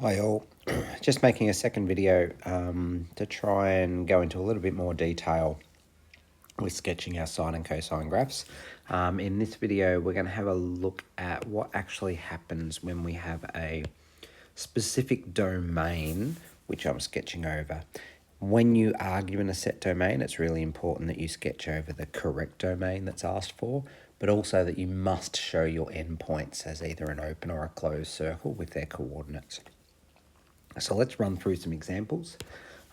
Hi all, just making a second video to try and go into a little bit more detail with sketching our sine and cosine graphs. In this video we're going to have a look at what actually happens when we have a specific domain which I'm sketching over. When you are given a set domain, it's really important that you sketch over the correct domain that's asked for, but also that you must show your endpoints as either an open or a closed circle with their coordinates. So let's run through some examples.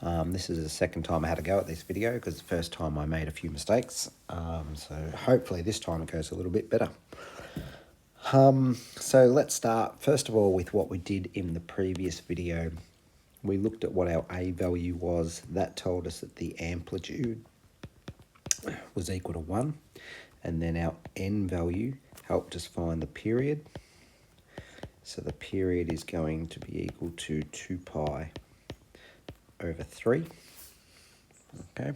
This is the second time I had to go at this video because the first time I made a few mistakes. So hopefully this time it goes a little bit better. So let's start first of all with what we did in the previous video. We looked at what our A value was. That told us that the amplitude was equal to 1. And then our N value helped us find the period. So the period is going to be equal to 2 pi over 3. Okay.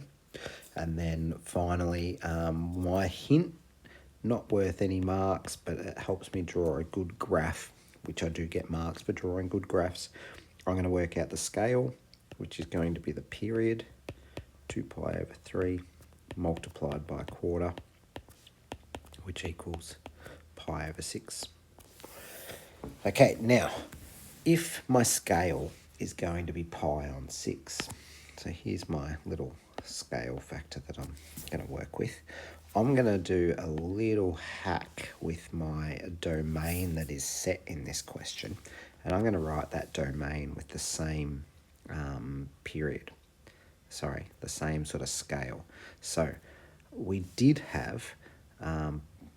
And then finally, my hint, not worth any marks, but it helps me draw a good graph, which I do get marks for drawing good graphs. I'm going to work out the scale, which is going to be the period, 2 pi over 3 multiplied by a quarter, which equals pi over 6. Okay, now, if my scale is going to be pi on 6, so here's my little scale factor that I'm going to work with. I'm going to do a little hack with my domain that is set in this question, and I'm going to write that domain with the same period. Sorry, the same sort of scale. So we did have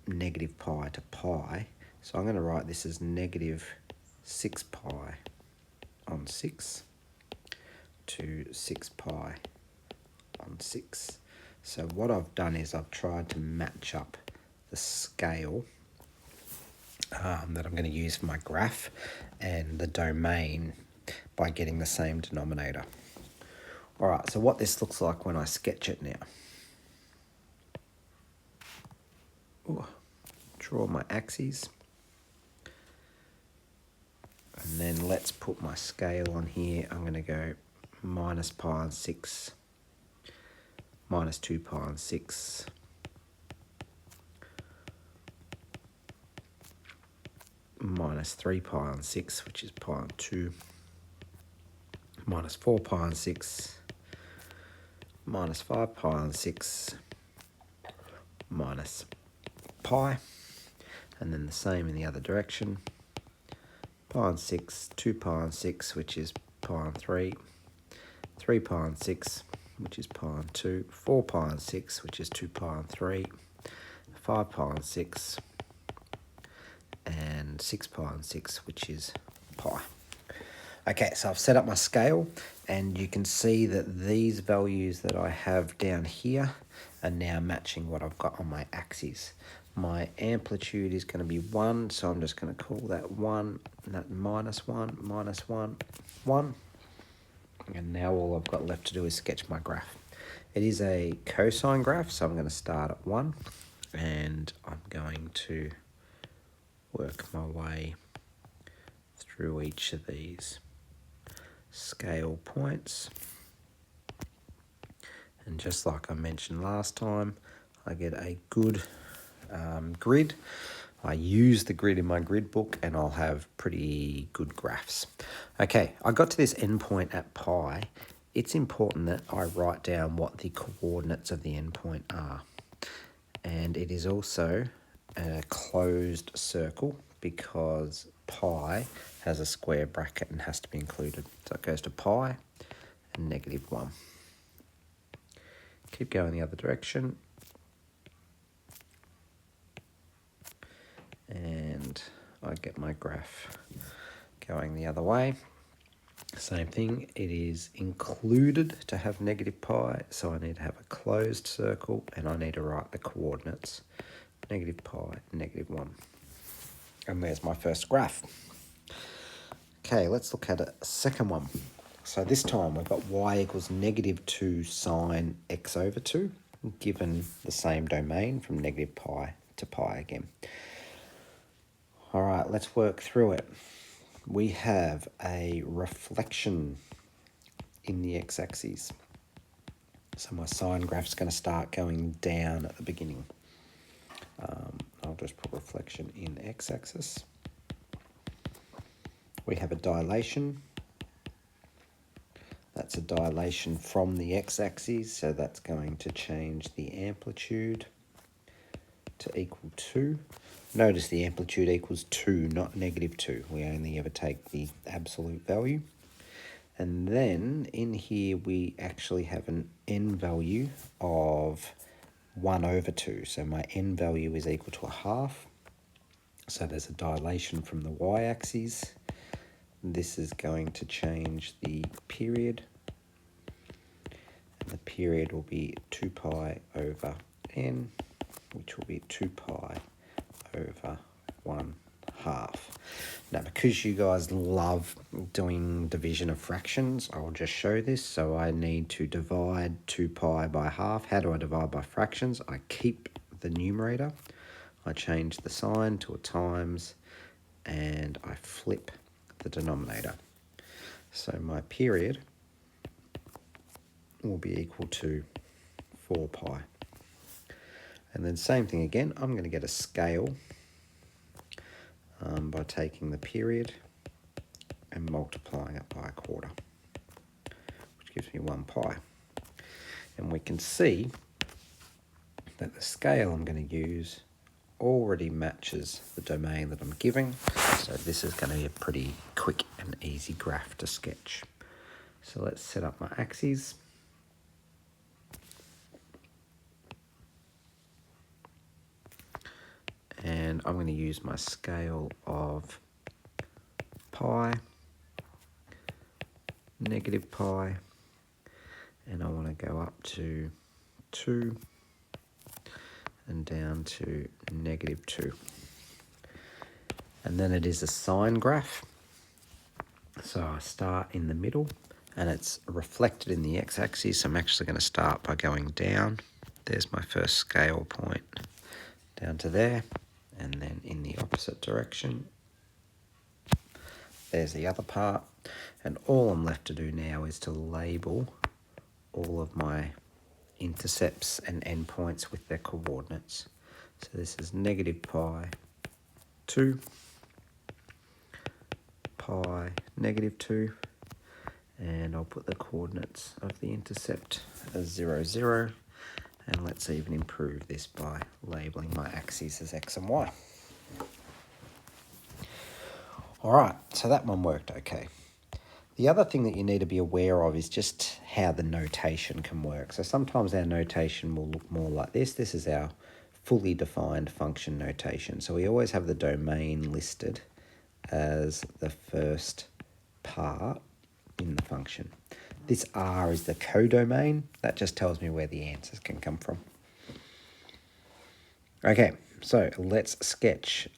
negative pi to pi, so I'm going to write this as negative 6 pi on 6 to 6 pi on 6. So what I've done is I've tried to match up the scale that I'm going to use for my graph and the domain by getting the same denominator. Alright, so what this looks like when I sketch it now. Ooh, draw my axes. And then let's put my scale on here. I'm going to go minus pi on 6, minus 2 pi on 6, minus 3 pi on 6, which is pi on 2, minus 4 pi on 6, minus 5 pi on 6, minus pi, and then the same in the other direction. Pi on 6, 2 pi on 6, which is pi on 3, 3 pi on 6, which is pi on 2, 4 pi on 6, which is 2 pi on 3, 5 pi on 6, and 6 pi on 6, which is pi. Okay, so I've set up my scale, and you can see that these values that I have down here are now matching what I've got on my axes. My amplitude is going to be 1, so I'm just going to call that 1, and that minus 1, minus 1, 1. And now all I've got left to do is sketch my graph. It is a cosine graph, so I'm going to start at 1, and I'm going to work my way through each of these scale points. And just like I mentioned last time, I get a good grid. I use the grid in my grid book and I'll have pretty good graphs. Okay, I got to this endpoint at pi. It's important that I write down what the coordinates of the endpoint are. And it is also a closed circle because pi has a square bracket and has to be included. So it goes to pi and negative 1. Keep going the other direction. And I get my graph going the other way. Same thing, it is included to have negative pi, so I need to have a closed circle and I need to write the coordinates. Negative pi, negative 1. And there's my first graph. Okay, let's look at a second one. So this time we've got y equals negative 2 sine x over 2, given the same domain from negative pi to pi again. All right, let's work through it. we have a reflection in the x-axis. So my sine graph's going to start going down at the beginning. I'll just put reflection in x-axis. We have a dilation. That's a dilation from the x-axis, so that's going to change the amplitude to equal 2. Notice the amplitude equals 2, not -2. We only ever take the absolute value. And then in here we actually have an n value of 1/2. So my n value is equal to 1/2. So there's a dilation from the y-axis. This is going to change the period. And the period will be 2 pi over n, which will be 2 pi over 1/2. Now, because you guys love doing division of fractions, I'll just show this. So I need to divide 2 pi by half. How do I divide by fractions? I keep the numerator, I change the sign to a times, and I flip the denominator. So my period will be equal to 4 pi. And then same thing again, I'm going to get a scale by taking the period and multiplying it by 1/4, which gives me 1 pi. And we can see that the scale I'm going to use already matches the domain that I'm giving. So this is going to be a pretty quick and easy graph to sketch. So let's set up my axes. And I'm going to use my scale of pi, -pi, and I want to go up to 2 and down to -2. And then it is a sine graph. So I start in the middle and it's reflected in the x-axis. I'm actually going to start by going down. There's my first scale point down to there, and then in the opposite direction there's the other part, and all I'm left to do now is to label all of my intercepts and endpoints with their coordinates. So this is -pi 2, pi -2, and I'll put the coordinates of the intercept as 0, 0, and let's even improve this by labeling my axes as x and y. Alright, so that one worked okay. The other thing that you need to be aware of is just how the notation can work. So sometimes our notation will look more like this. This is our fully defined function notation. So we always have the domain listed as the first part in the function. This R is the codomain. That just tells me where the answers can come from. Okay, so let's sketch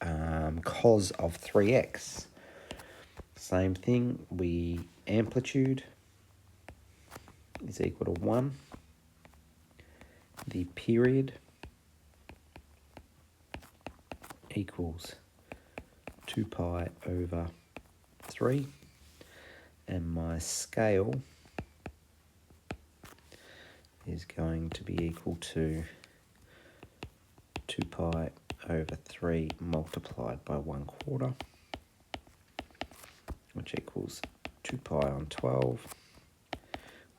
cos of 3x. Same thing, amplitude is equal to 1. The period equals 2 pi over 3. And my scale is going to be equal to 2 pi over 3 multiplied by 1/4, which equals 2 pi on 12,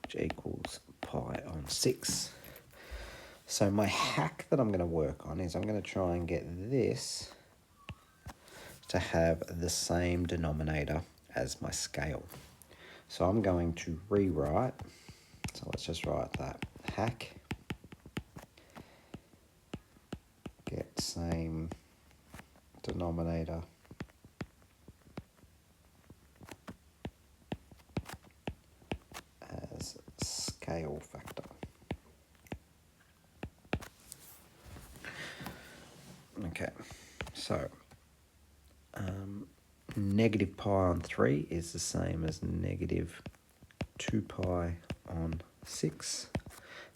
which equals pi on 6. So my hack that I'm going to work on is I'm going to try and get this to have the same denominator as my scale. So I'm going to rewrite, so let's just write that, hack, get same denominator as scale factor. Okay, so -pi on 3 is the same as -2 pi on 6,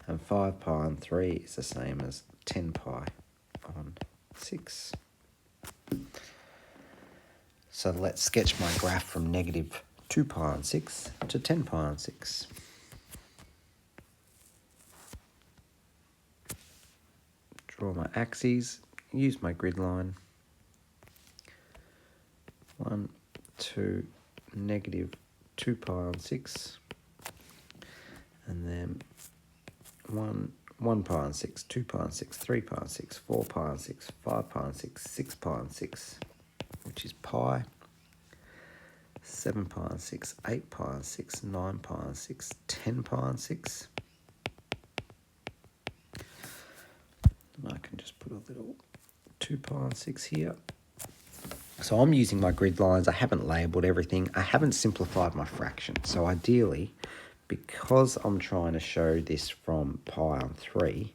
and 5 pi on 3 is the same as 10 pi on 6. So let's sketch my graph from negative 2 pi on 6 to 10 pi on 6. Draw my axes, use my grid line. 1, 2, negative 2 pi on 6. And then 1 pi on 6, 2 pi on 6, 3 pi on 6, 4 pi on 6, 5 pi on 6, 6 pi on 6, which is pi. 7 pi on 6, 8 pi on 6, 9 pi on 6, 10 pi on 6. And I can just put a little 2 pi on 6 here. So I'm using my grid lines. I haven't labelled everything. I haven't simplified my fraction. So ideally, because I'm trying to show this from pi on 3,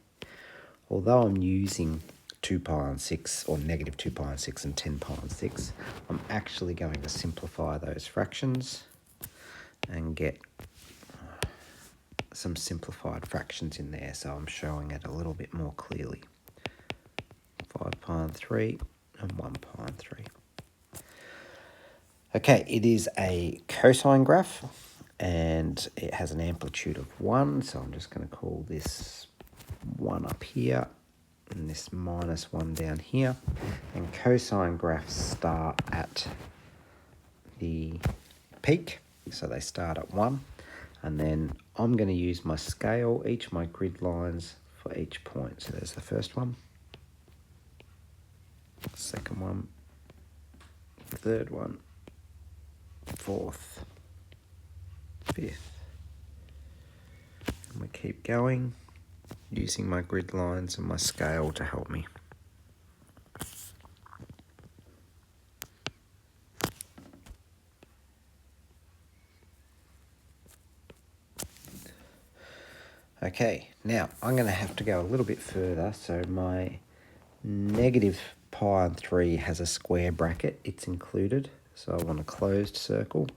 although I'm using 2 pi on 6 or negative 2 pi on 6 and 10 pi on 6, I'm actually going to simplify those fractions and get some simplified fractions in there, so I'm showing it a little bit more clearly. 5 pi on 3 and 1 pi on 3. Okay, it is a cosine graph and it has an amplitude of 1, so I'm just going to call this 1 up here and this -1 down here. And cosine graphs start at the peak, so they start at 1. And then I'm going to use my scale, each of my grid lines for each point. So there's the first one, second one, third one, fourth, fifth. And we keep going, using my grid lines and my scale to help me. Okay, now I'm going to have to go a little bit further. So my negative pi on 3 has a square bracket. It's included. So I want a closed circle.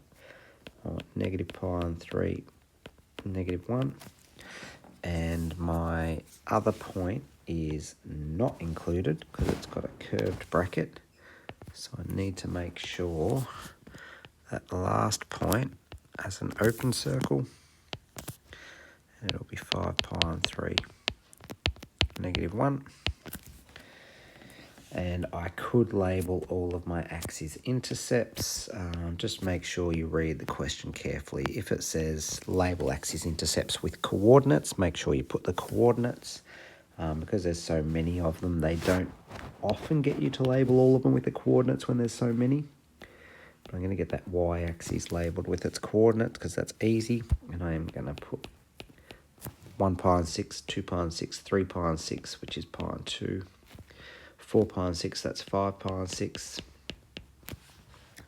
I want negative pi on 3, negative 1. And my other point is not included because it's got a curved bracket. So I need to make sure that the last point has an open circle. And it'll be 5 pi on 3, negative 1. And I could label all of my axes intercepts. Just make sure you read the question carefully. If it says label axis intercepts with coordinates, make sure you put the coordinates. Because there's so many of them, they don't often get you to label all of them with the coordinates when there's so many. But I'm going to get that y-axis labelled with its coordinates because that's easy. And I am going to put 1 pi on 6, 2 pi on 6, 3 pi on 6, which is pi on 2. 4 pi on 6, that's 5 pi on 6.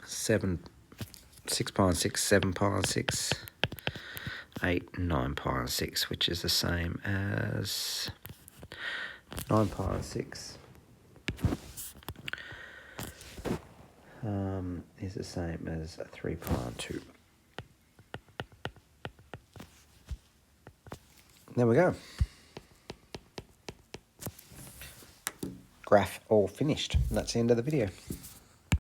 6 pi on 6, 7 pi on 6. 8, 9 pi on 6, which is the same as 9 pi on 6. Is the same as 3 pi on 2. There we go. Graph all finished. That's the end of the video.